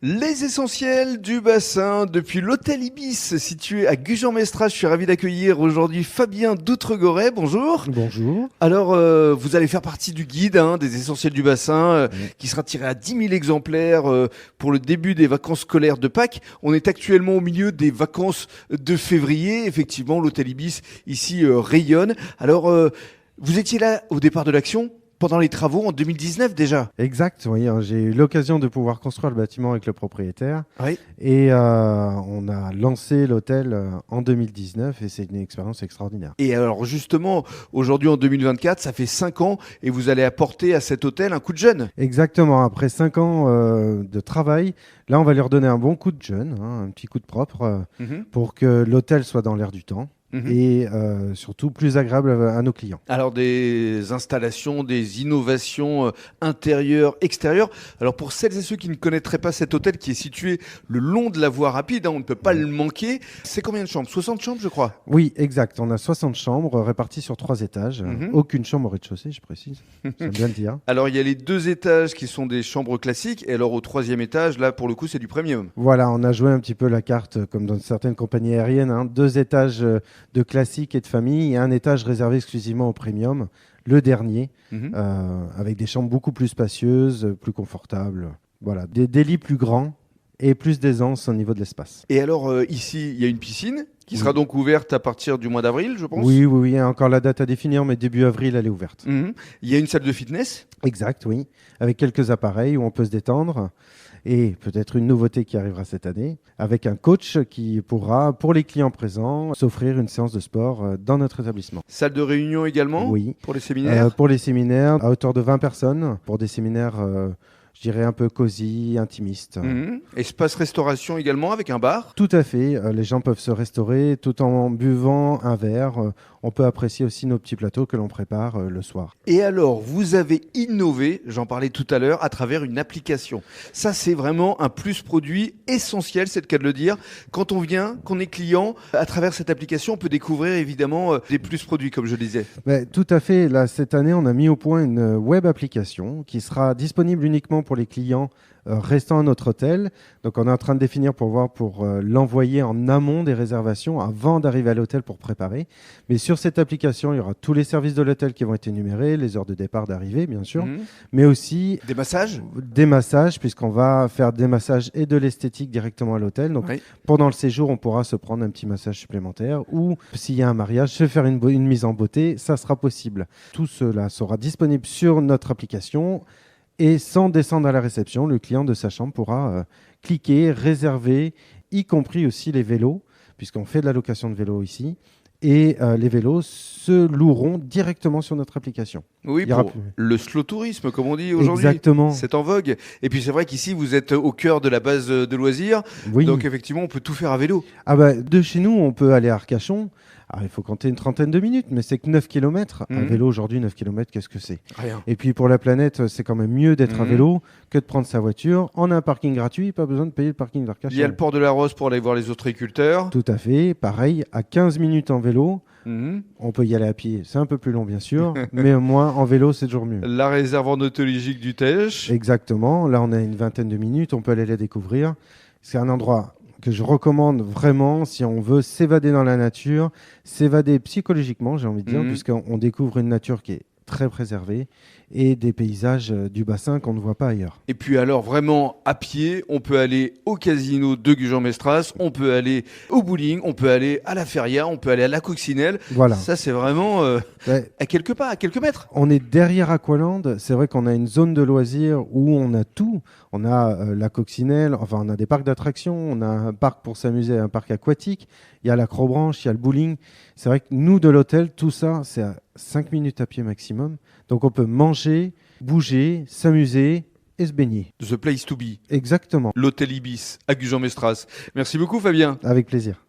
Les essentiels du bassin depuis l'hôtel Ibis situé à Gujan-Mestras. Je suis ravi d'accueillir aujourd'hui Fabien d'Outregoret. Bonjour. Bonjour. Alors, vous allez faire partie du guide des essentiels du bassin qui sera tiré à 10 000 exemplaires pour le début des vacances scolaires de Pâques. On est actuellement au milieu des vacances de février. Effectivement, l'hôtel Ibis ici rayonne. Alors, vous étiez là au départ de l'action pendant les travaux en 2019 déjà. Exact, oui. J'ai eu l'occasion de pouvoir construire le bâtiment avec le propriétaire. Oui. Et on a lancé l'hôtel en 2019 et c'est une expérience extraordinaire. Et alors justement, aujourd'hui en 2024, ça fait 5 ans et vous allez apporter à cet hôtel un coup de jeune. Exactement. Après 5 ans de travail, là, on va lui redonner un bon coup de jeune, un petit coup de propre pour que l'hôtel soit dans l'air du temps. Et surtout plus agréable à nos clients. Alors des installations, des innovations intérieures, extérieures. Alors pour celles et ceux qui ne connaîtraient pas cet hôtel qui est situé le long de la voie rapide, on ne peut pas le manquer. C'est combien de chambres? 60 chambres je crois. Oui, exact. On a 60 chambres réparties sur 3 étages. Aucune chambre au rez-de-chaussée, je précise. J'aime bien le dire. Alors il y a les 2 étages qui sont des chambres classiques et alors au 3e étage, là pour le coup c'est du premium. Voilà, on a joué un petit peu la carte comme dans certaines compagnies aériennes. 2 étages de classique et de famille et un étage réservé exclusivement au premium, le dernier, avec des chambres beaucoup plus spacieuses, plus confortables. Voilà, des lits plus grands et plus d'aisance au niveau de l'espace. Et alors ici, il y a une piscine qui sera donc ouverte à partir du mois d'avril, je pense. Oui, il y a encore la date à définir, mais début avril, elle est ouverte. Il y a une salle de fitness. Exact, oui, avec quelques appareils où on peut se détendre. Et peut-être une nouveauté qui arrivera cette année, avec un coach qui pourra, pour les clients présents, s'offrir une séance de sport dans notre établissement. Salle de réunion également. Oui. Pour les séminaires. Pour les séminaires, à hauteur de 20 personnes, pour des séminaires, je dirais, un peu cosy, intimistes. Espace restauration également, avec un bar. Tout à fait. Les gens peuvent se restaurer tout en buvant un verre. On peut apprécier aussi nos petits plateaux que l'on prépare le soir. Et alors, vous avez innové, j'en parlais tout à l'heure, à travers une application. Ça, c'est vraiment un plus produit essentiel, c'est le cas de le dire. Quand on vient, qu'on est client, à travers cette application, on peut découvrir évidemment des plus produits, comme je le disais. Tout à fait. Là, cette année, on a mis au point une web application qui sera disponible uniquement pour les clients restant à notre hôtel. Donc, on est en train de définir pour l'envoyer en amont des réservations avant d'arriver à l'hôtel pour préparer. Mais sur cette application, il y aura tous les services de l'hôtel qui vont être énumérés, les heures de départ, d'arrivée, bien sûr, mais aussi des massages. Des massages, puisqu'on va faire des massages et de l'esthétique directement à l'hôtel. Donc, pendant le séjour, on pourra se prendre un petit massage supplémentaire ou s'il y a un mariage, se faire une mise en beauté, ça sera possible. Tout cela sera disponible sur notre application. Et sans descendre à la réception, le client de sa chambre pourra cliquer, réserver, y compris aussi les vélos, puisqu'on fait de la location de vélos ici. Et les vélos se loueront directement sur notre application. Oui, pour le slow tourisme, comme on dit aujourd'hui. Exactement. C'est en vogue. Et puis c'est vrai qu'ici, vous êtes au cœur de la base de loisirs. Oui. Donc effectivement, on peut tout faire à vélo. De chez nous, on peut aller à Arcachon. Alors, il faut compter une trentaine de minutes, mais c'est que 9 km. Un vélo aujourd'hui, 9 km, qu'est-ce que c'est? Rien. Et puis pour la planète, c'est quand même mieux d'être à vélo que de prendre sa voiture. On a un parking gratuit, pas besoin de payer le parking d'Arcachon. Il y a le port de la Rose pour aller voir les ostréiculteurs. Tout à fait. Pareil, à 15 minutes en vélo. On peut y aller à pied. C'est un peu plus long, bien sûr, mais au moins en vélo, c'est toujours mieux. La réserve ornithologique du Tej. Exactement. Là, on a une vingtaine de minutes. On peut aller la découvrir. C'est un endroit que je recommande vraiment si on veut s'évader dans la nature, s'évader psychologiquement, j'ai envie de dire, puisqu'on découvre une nature qui est très préservée et des paysages du bassin qu'on ne voit pas ailleurs. Et puis alors vraiment à pied, on peut aller au casino de Gujan-Mestras, on peut aller au bowling, on peut aller à la feria, on peut aller à la coccinelle. Voilà. Ça c'est vraiment à quelques pas, à quelques mètres. On est derrière Aqualand, c'est vrai qu'on a une zone de loisirs où on a tout. On a la coccinelle, enfin on a des parcs d'attractions, on a un parc pour s'amuser, un parc aquatique, il y a l'acrobranche, il y a le bowling. C'est vrai que nous de l'hôtel, tout ça c'est à 5 minutes à pied maximum. Donc on peut manger, bouger, s'amuser et se baigner. The place to be. Exactement. L'hôtel Ibis à Gujan-Mestras. Merci beaucoup Fabien. Avec plaisir.